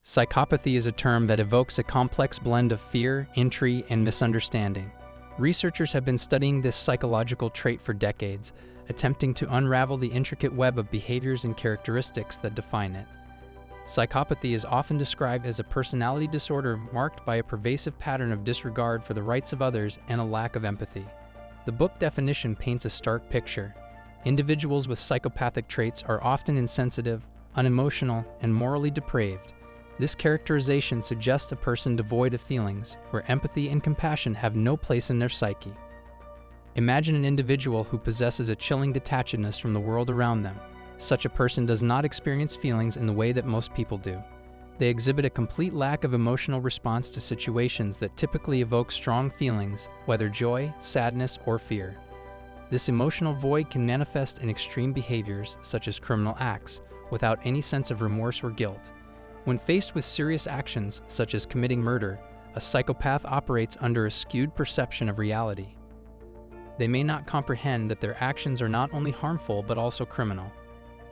Psychopathy is a term that evokes a complex blend of fear, intrigue, and misunderstanding. Researchers have been studying this psychological trait for decades, attempting to unravel the intricate web of behaviors and characteristics that define it. Psychopathy is often described as a personality disorder marked by a pervasive pattern of disregard for the rights of others and a lack of empathy. The book definition paints a stark picture. Individuals with psychopathic traits are often insensitive, unemotional, and morally depraved. This characterization suggests a person devoid of feelings, where empathy and compassion have no place in their psyche. Imagine an individual who possesses a chilling detachedness from the world around them. Such a person does not experience feelings in the way that most people do. They exhibit a complete lack of emotional response to situations that typically evoke strong feelings, whether joy, sadness, or fear. This emotional void can manifest in extreme behaviors, such as criminal acts, without any sense of remorse or guilt. When faced with serious actions, such as committing murder, a psychopath operates under a skewed perception of reality. They may not comprehend that their actions are not only harmful but also criminal.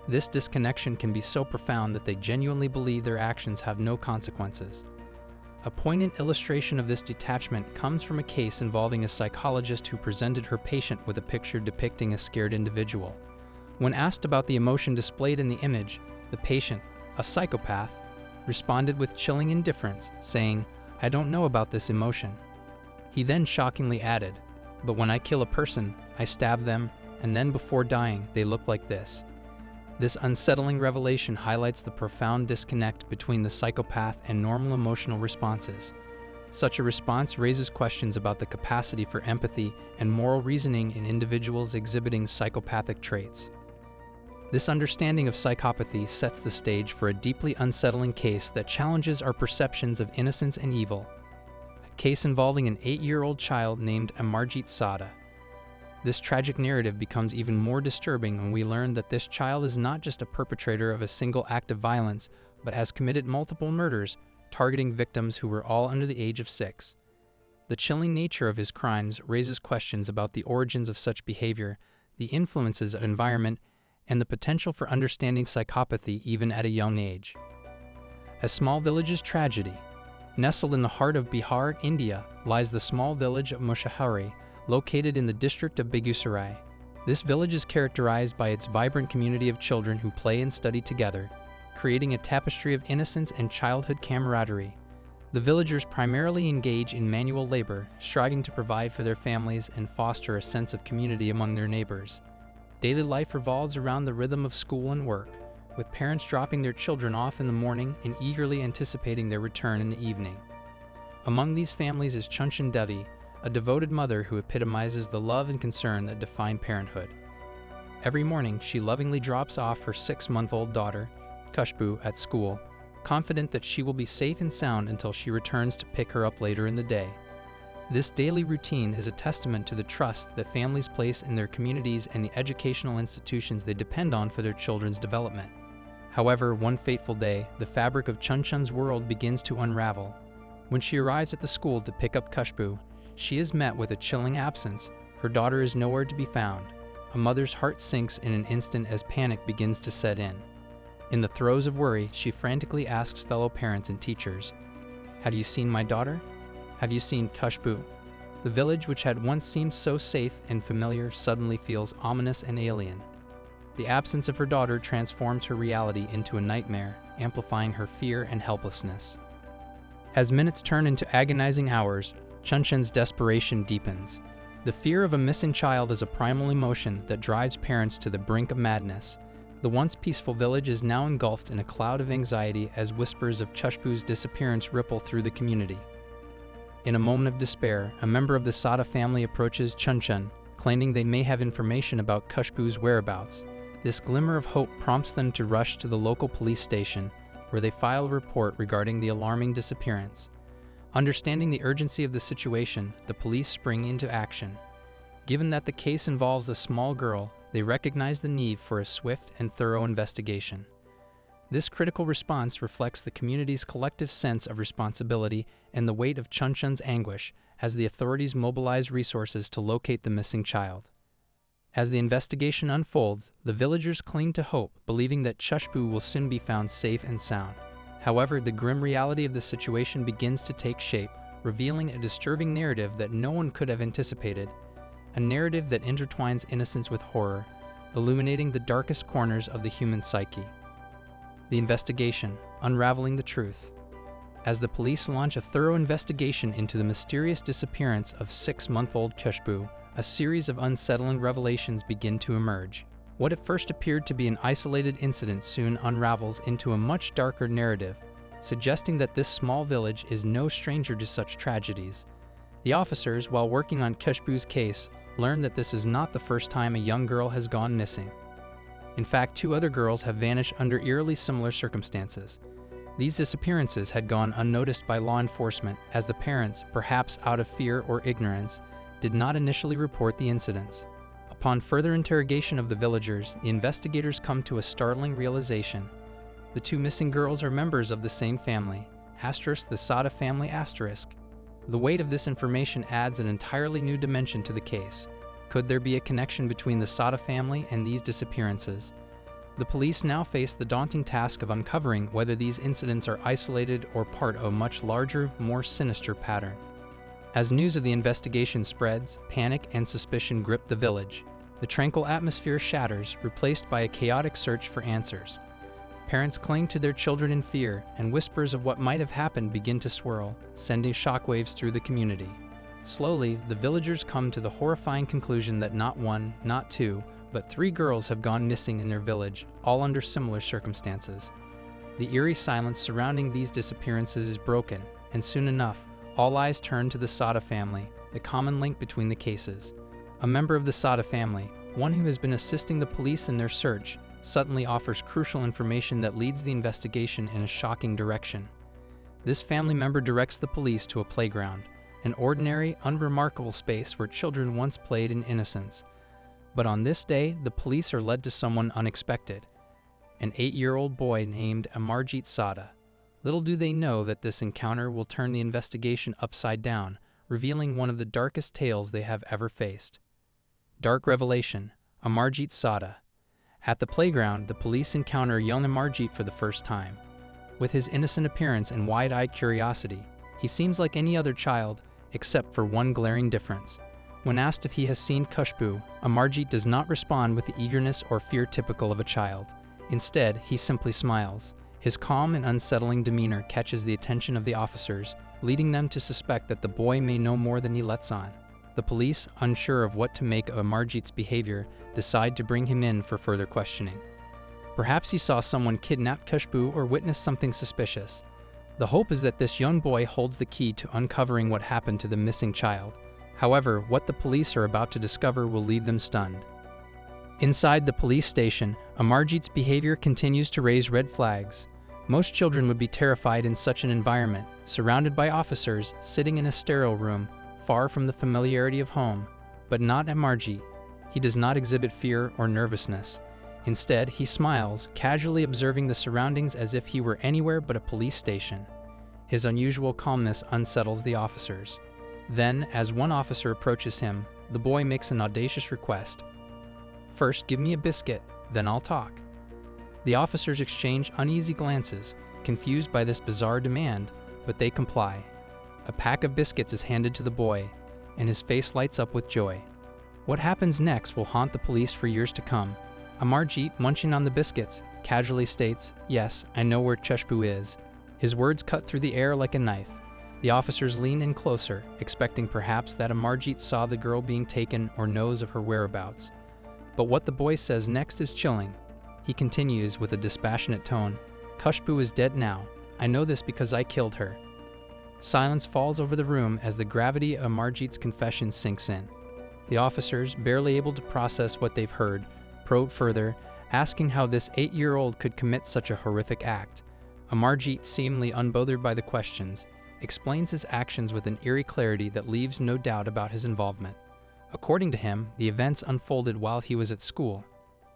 This disconnection can be so profound that they genuinely believe their actions have no consequences. A poignant illustration of this detachment comes from a case involving a psychologist who presented her patient with a picture depicting a scared individual. When asked about the emotion displayed in the image, the patient, a psychopath, responded with chilling indifference, saying, "I don't know about this emotion." He then shockingly added, "But when I kill a person, I stab them, and then before dying, they look like this." This unsettling revelation highlights the profound disconnect between the psychopath and normal emotional responses. Such a response raises questions about the capacity for empathy and moral reasoning in individuals exhibiting psychopathic traits. This understanding of psychopathy sets the stage for a deeply unsettling case that challenges our perceptions of innocence and evil. A case involving an 8-year-old child named Amarjit Sada. This tragic narrative becomes even more disturbing when we learn that this child is not just a perpetrator of a single act of violence, but has committed multiple murders, targeting victims who were all under the age of 6. The chilling nature of his crimes raises questions about the origins of such behavior, the influences of environment, and the potential for understanding psychopathy even at a young age. A small village's tragedy. Nestled in the heart of Bihar, India, lies the small village of Mushahari, located in the district of Begusarai. This village is characterized by its vibrant community of children who play and study together, creating a tapestry of innocence and childhood camaraderie. The villagers primarily engage in manual labor, striving to provide for their families and foster a sense of community among their neighbors. Daily life revolves around the rhythm of school and work, with parents dropping their children off in the morning and eagerly anticipating their return in the evening. Among these families is Chunchan Devi, a devoted mother who epitomizes the love and concern that define parenthood. Every morning, she lovingly drops off her 6-month-old daughter, Khushbu, at school, confident that she will be safe and sound until she returns to pick her up later in the day. This daily routine is a testament to the trust that families place in their communities and the educational institutions they depend on for their children's development. However, one fateful day, the fabric of Chunchan's world begins to unravel. When she arrives at the school to pick up Khushbu, she is met with a chilling absence. Her daughter is nowhere to be found. A mother's heart sinks in an instant as panic begins to set in. In the throes of worry, she frantically asks fellow parents and teachers, "Have you seen my daughter? Have you seen Khushbu?" The village, which had once seemed so safe and familiar, suddenly feels ominous and alien. The absence of her daughter transforms her reality into a nightmare, amplifying her fear and helplessness. As minutes turn into agonizing hours, Chunchan's desperation deepens. The fear of a missing child is a primal emotion that drives parents to the brink of madness. The once peaceful village is now engulfed in a cloud of anxiety as whispers of Khushbu's disappearance ripple through the community. In a moment of despair, a member of the Sada family approaches Chunchan, claiming they may have information about Khushbu's whereabouts. This glimmer of hope prompts them to rush to the local police station, where they file a report regarding the alarming disappearance. Understanding the urgency of the situation, the police spring into action. Given that the case involves a small girl, they recognize the need for a swift and thorough investigation. This critical response reflects the community's collective sense of responsibility and the weight of Chunchan's anguish as the authorities mobilize resources to locate the missing child. As the investigation unfolds, the villagers cling to hope, believing that Khushbu will soon be found safe and sound. However, the grim reality of the situation begins to take shape, revealing a disturbing narrative that no one could have anticipated, a narrative that intertwines innocence with horror, illuminating the darkest corners of the human psyche. The investigation, unraveling the truth. As the police launch a thorough investigation into the mysterious disappearance of 6-month-old Khushbu, a series of unsettling revelations begin to emerge. What at first appeared to be an isolated incident soon unravels into a much darker narrative, suggesting that this small village is no stranger to such tragedies. The officers, while working on Khushbu's case, learn that this is not the first time a young girl has gone missing. In fact, 2 other girls have vanished under eerily similar circumstances. These disappearances had gone unnoticed by law enforcement, as the parents, perhaps out of fear or ignorance, did not initially report the incidents. Upon further interrogation of the villagers, the investigators come to a startling realization. The 2 missing girls are members of the same family, the Sada family. The weight of this information adds an entirely new dimension to the case. Could there be a connection between the Sada family and these disappearances? The police now face the daunting task of uncovering whether these incidents are isolated or part of a much larger, more sinister pattern. As news of the investigation spreads, panic and suspicion grip the village. The tranquil atmosphere shatters, replaced by a chaotic search for answers. Parents cling to their children in fear, and whispers of what might have happened begin to swirl, sending shockwaves through the community. Slowly, the villagers come to the horrifying conclusion that not 1, not 2, but 3 girls have gone missing in their village, all under similar circumstances. The eerie silence surrounding these disappearances is broken, and soon enough, all eyes turn to the Sada family, the common link between the cases. A member of the Sada family, one who has been assisting the police in their search, suddenly offers crucial information that leads the investigation in a shocking direction. This family member directs the police to a playground, an ordinary, unremarkable space where children once played in innocence. But on this day, the police are led to someone unexpected, an 8-year-old boy named Amarjit Sada. Little do they know that this encounter will turn the investigation upside down, revealing one of the darkest tales they have ever faced. Dark revelation: Amarjit Sada. At the playground, the police encounter young Amarjit for the first time. With his innocent appearance and wide-eyed curiosity, he seems like any other child, except for one glaring difference. When asked if he has seen Khushbu, Amarjit does not respond with the eagerness or fear typical of a child. Instead, he simply smiles. His calm and unsettling demeanor catches the attention of the officers, leading them to suspect that the boy may know more than he lets on. The police, unsure of what to make of Amarjit's behavior, decide to bring him in for further questioning. Perhaps he saw someone kidnap Khushbu or witnessed something suspicious. The hope is that this young boy holds the key to uncovering what happened to the missing child. However, what the police are about to discover will leave them stunned. Inside the police station, Amarjit's behavior continues to raise red flags. Most children would be terrified in such an environment, surrounded by officers, sitting in a sterile room, far from the familiarity of home. But not Amarjit. He does not exhibit fear or nervousness. Instead, he smiles, casually observing the surroundings as if he were anywhere but a police station. His unusual calmness unsettles the officers. Then, as one officer approaches him, the boy makes an audacious request. "First, give me a biscuit, then I'll talk." The officers exchange uneasy glances, confused by this bizarre demand, but they comply. A pack of biscuits is handed to the boy, and his face lights up with joy. What happens next will haunt the police for years to come. Amarjit, munching on the biscuits, casually states, "Yes, I know where Khushbu is." His words cut through the air like a knife. The officers lean in closer, expecting perhaps that Amarjit saw the girl being taken or knows of her whereabouts. But what the boy says next is chilling. He continues with a dispassionate tone, "Khushbu is dead now. I know this because I killed her." Silence falls over the room as the gravity of Amarjit's confession sinks in. The officers, barely able to process what they've heard, probe further, asking how this 8-year-old could commit such a horrific act. Amarjit, seemingly unbothered by the questions, explains his actions with an eerie clarity that leaves no doubt about his involvement. According to him, the events unfolded while he was at school.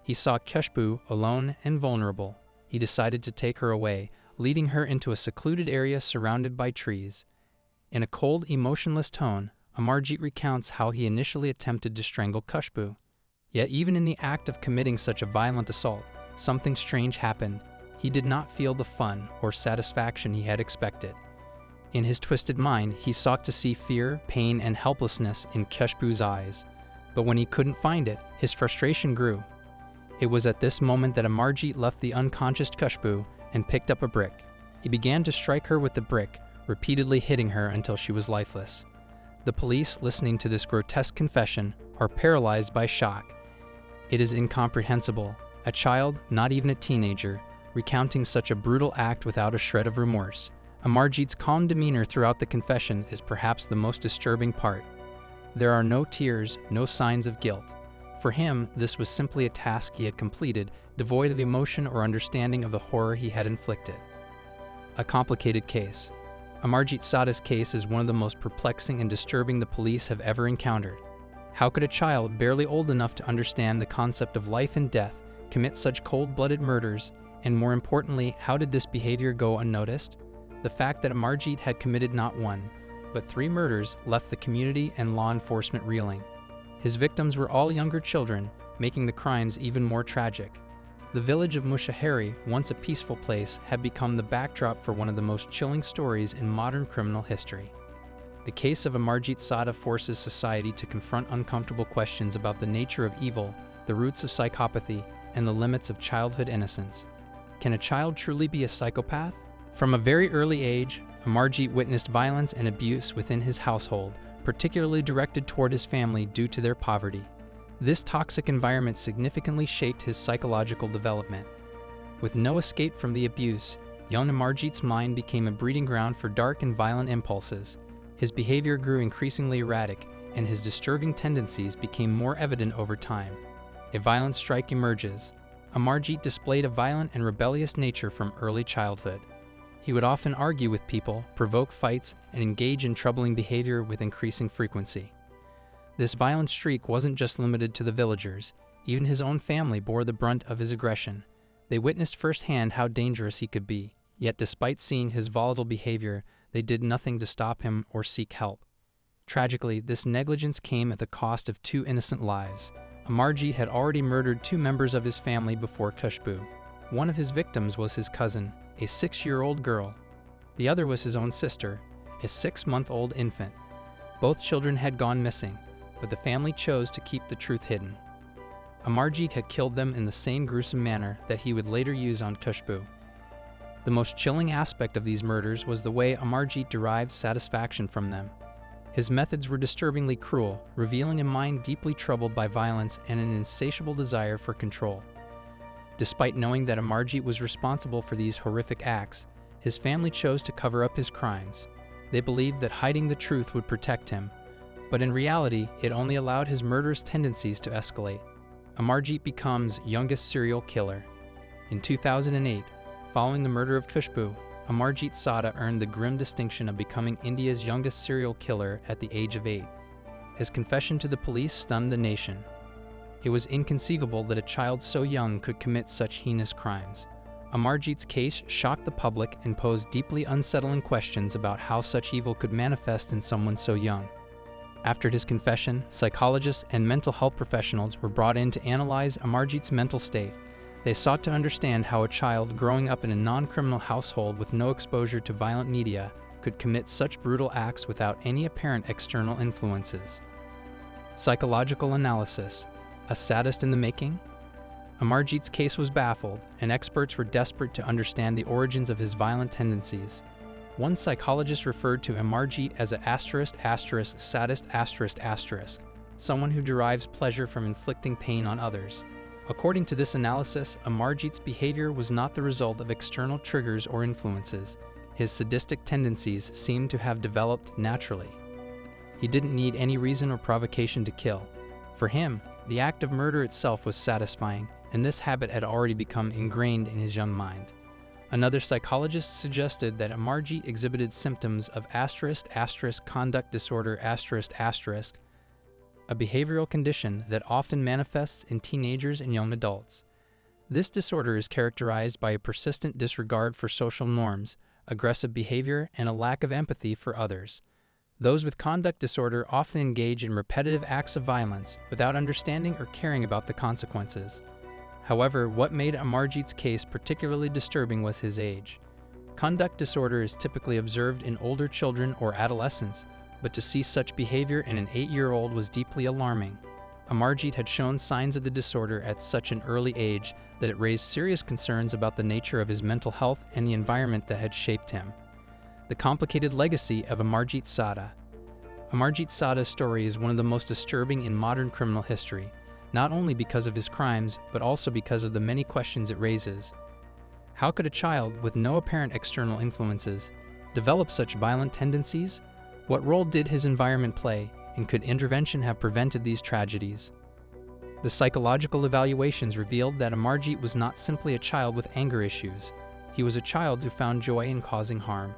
He saw Khushbu alone and vulnerable. He decided to take her away, leading her into a secluded area surrounded by trees. In a cold, emotionless tone, Amarjit recounts how he initially attempted to strangle Khushbu. Yet even in the act of committing such a violent assault, something strange happened. He did not feel the fun or satisfaction he had expected. In his twisted mind, he sought to see fear, pain, and helplessness in Khushbu's eyes. But when he couldn't find it, his frustration grew. It was at this moment that Amarjeet left the unconscious Khushbu and picked up a brick. He began to strike her with the brick, repeatedly hitting her until she was lifeless. The police, listening to this grotesque confession, are paralyzed by shock. It is incomprehensible. A child, not even a teenager, recounting such a brutal act without a shred of remorse. Amarjeet's calm demeanor throughout the confession is perhaps the most disturbing part. There are no tears, no signs of guilt. For him, this was simply a task he had completed, devoid of emotion or understanding of the horror he had inflicted. A complicated case. Amarjeet Sada's case is one of the most perplexing and disturbing the police have ever encountered. How could a child barely old enough to understand the concept of life and death commit such cold-blooded murders, and more importantly, how did this behavior go unnoticed? The fact that Amarjeet had committed not one, but 3 murders left the community and law enforcement reeling. His victims were all younger children, making the crimes even more tragic. The village of Mushaheri, once a peaceful place, had become the backdrop for one of the most chilling stories in modern criminal history. The case of Amarjeet Sada forces society to confront uncomfortable questions about the nature of evil, the roots of psychopathy, and the limits of childhood innocence. Can a child truly be a psychopath? From a very early age, Amarjeet witnessed violence and abuse within his household, particularly directed toward his family due to their poverty. This toxic environment significantly shaped his psychological development. With no escape from the abuse, young Amarjeet's mind became a breeding ground for dark and violent impulses. His behavior grew increasingly erratic, and his disturbing tendencies became more evident over time. A violent streak emerges. Amarjeet displayed a violent and rebellious nature from early childhood. He would often argue with people, provoke fights, and engage in troubling behavior with increasing frequency. This violent streak wasn't just limited to the villagers. Even his own family bore the brunt of his aggression. They witnessed firsthand how dangerous he could be. Yet despite seeing his volatile behavior, they did nothing to stop him or seek help. Tragically, this negligence came at the cost of 2 innocent lives. Amarjeet had already murdered 2 members of his family before Khushbu. One of his victims was his cousin, a 6-year-old girl. The other was his own sister, a 6-month-old infant. Both children had gone missing, but the family chose to keep the truth hidden. Amarjeet had killed them in the same gruesome manner that he would later use on Khushbu. The most chilling aspect of these murders was the way Amarjeet derived satisfaction from them. His methods were disturbingly cruel, revealing a mind deeply troubled by violence and an insatiable desire for control. Despite knowing that Amarjeet was responsible for these horrific acts, his family chose to cover up his crimes. They believed that hiding the truth would protect him, but in reality, it only allowed his murderous tendencies to escalate. Amarjeet becomes youngest serial killer. In 2008, following the murder of Khushbu, Amarjeet Sada earned the grim distinction of becoming India's youngest serial killer at the age of 8. His confession to the police stunned the nation. It was inconceivable that a child so young could commit such heinous crimes. Amarjeet's case shocked the public and posed deeply unsettling questions about how such evil could manifest in someone so young. After his confession, psychologists and mental health professionals were brought in to analyze Amarjeet's mental state. They sought to understand how a child growing up in a non-criminal household with no exposure to violent media could commit such brutal acts without any apparent external influences. Psychological analysis. A sadist in the making? Amarjeet's case was baffled, and experts were desperate to understand the origins of his violent tendencies. One psychologist referred to Amarjeet as a sadist, someone who derives pleasure from inflicting pain on others. According to this analysis, Amarjeet's behavior was not the result of external triggers or influences. His sadistic tendencies seemed to have developed naturally. He didn't need any reason or provocation to kill. For him, the act of murder itself was satisfying, and this habit had already become ingrained in his young mind. Another psychologist suggested that Amarjeet exhibited symptoms of conduct disorder, a behavioral condition that often manifests in teenagers and young adults. This disorder is characterized by a persistent disregard for social norms, aggressive behavior, and a lack of empathy for others. Those with conduct disorder often engage in repetitive acts of violence without understanding or caring about the consequences. However, what made Amarjit's case particularly disturbing was his age. Conduct disorder is typically observed in older children or adolescents, but to see such behavior in an 8-year-old was deeply alarming. Amarjit had shown signs of the disorder at such an early age that it raised serious concerns about the nature of his mental health and the environment that had shaped him. The complicated legacy of Amarjit Sada. Amarjit Sada's story is one of the most disturbing in modern criminal history, not only because of his crimes, but also because of the many questions it raises. How could a child with no apparent external influences develop such violent tendencies? What role did his environment play, and could intervention have prevented these tragedies? The psychological evaluations revealed that Amarjit was not simply a child with anger issues. He was a child who found joy in causing harm.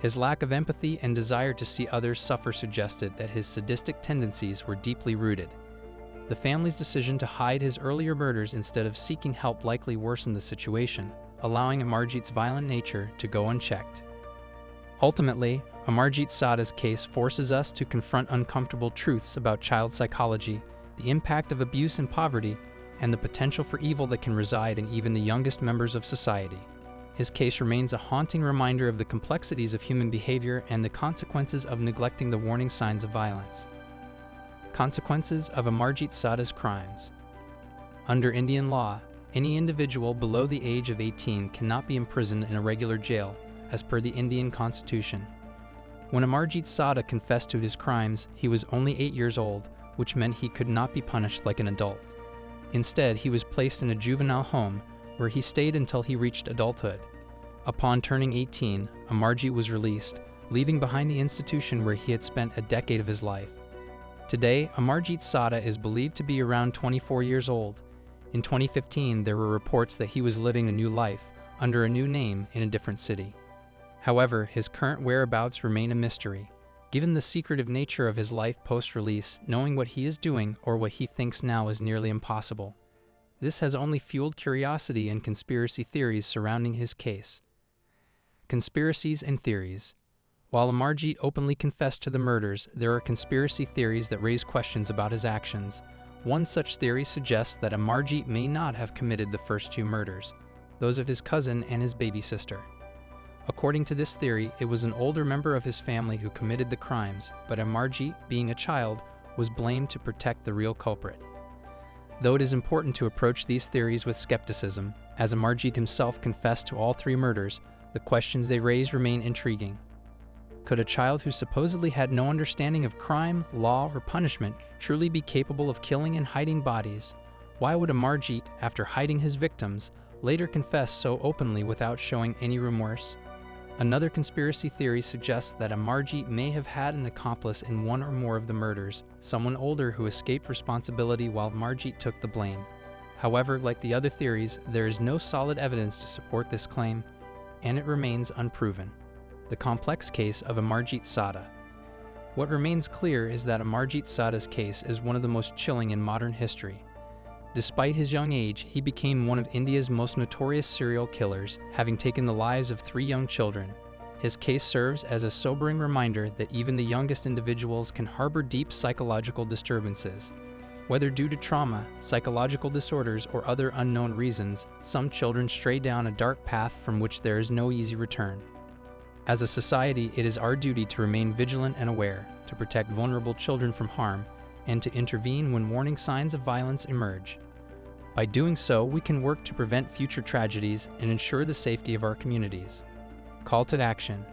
His lack of empathy and desire to see others suffer suggested that his sadistic tendencies were deeply rooted. The family's decision to hide his earlier murders instead of seeking help likely worsened the situation, allowing Amarjit's violent nature to go unchecked. Ultimately, Amarjit Sada's case forces us to confront uncomfortable truths about child psychology, the impact of abuse and poverty, and the potential for evil that can reside in even the youngest members of society. His case remains a haunting reminder of the complexities of human behavior and the consequences of neglecting the warning signs of violence. Consequences of Amarjit Sada's crimes. Under Indian law, any individual below the age of 18 cannot be imprisoned in a regular jail, as per the Indian Constitution. When Amarjit Sada confessed to his crimes, he was only 8 years old, which meant he could not be punished like an adult. Instead, he was placed in a juvenile home, where he stayed until he reached adulthood. Upon turning 18, Amarjit was released, leaving behind the institution where he had spent a decade of his life. Today, Amarjit Sada is believed to be around 24 years old. In 2015, there were reports that he was living a new life, under a new name in a different city. However, his current whereabouts remain a mystery. Given the secretive nature of his life post-release, knowing what he is doing or what he thinks now is nearly impossible. This has only fueled curiosity and conspiracy theories surrounding his case. Conspiracies and theories. While Amarjit openly confessed to the murders, there are conspiracy theories that raise questions about his actions. One such theory suggests that Amarjit may not have committed the first 2 murders, those of his cousin and his baby sister. According to this theory, it was an older member of his family who committed the crimes, but Amarjit, being a child, was blamed to protect the real culprit. Though it is important to approach these theories with skepticism, as Amarjit himself confessed to all 3 murders, the questions they raise remain intriguing. Could a child who supposedly had no understanding of crime, law, or punishment truly be capable of killing and hiding bodies? Why would Amarjit, after hiding his victims, later confess so openly without showing any remorse? Another conspiracy theory suggests that Amarjit may have had an accomplice in one or more of the murders, someone older who escaped responsibility while Amarjit took the blame. However, like the other theories, there is no solid evidence to support this claim, and it remains unproven. The complex case of Amarjit Sada. What remains clear is that Amarjit Sada's case is one of the most chilling in modern history. Despite his young age, he became one of India's most notorious serial killers, having taken the lives of 3 young children. His case serves as a sobering reminder that even the youngest individuals can harbor deep psychological disturbances. Whether due to trauma, psychological disorders, or other unknown reasons, some children stray down a dark path from which there is no easy return. As a society, it is our duty to remain vigilant and aware, to protect vulnerable children from harm, and to intervene when warning signs of violence emerge. By doing so, we can work to prevent future tragedies and ensure the safety of our communities. Call to action.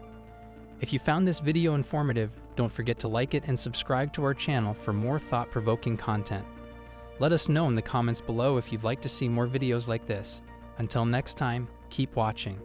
If you found this video informative, don't forget to like it and subscribe to our channel for more thought-provoking content. Let us know in the comments below if you'd like to see more videos like this. Until next time, keep watching.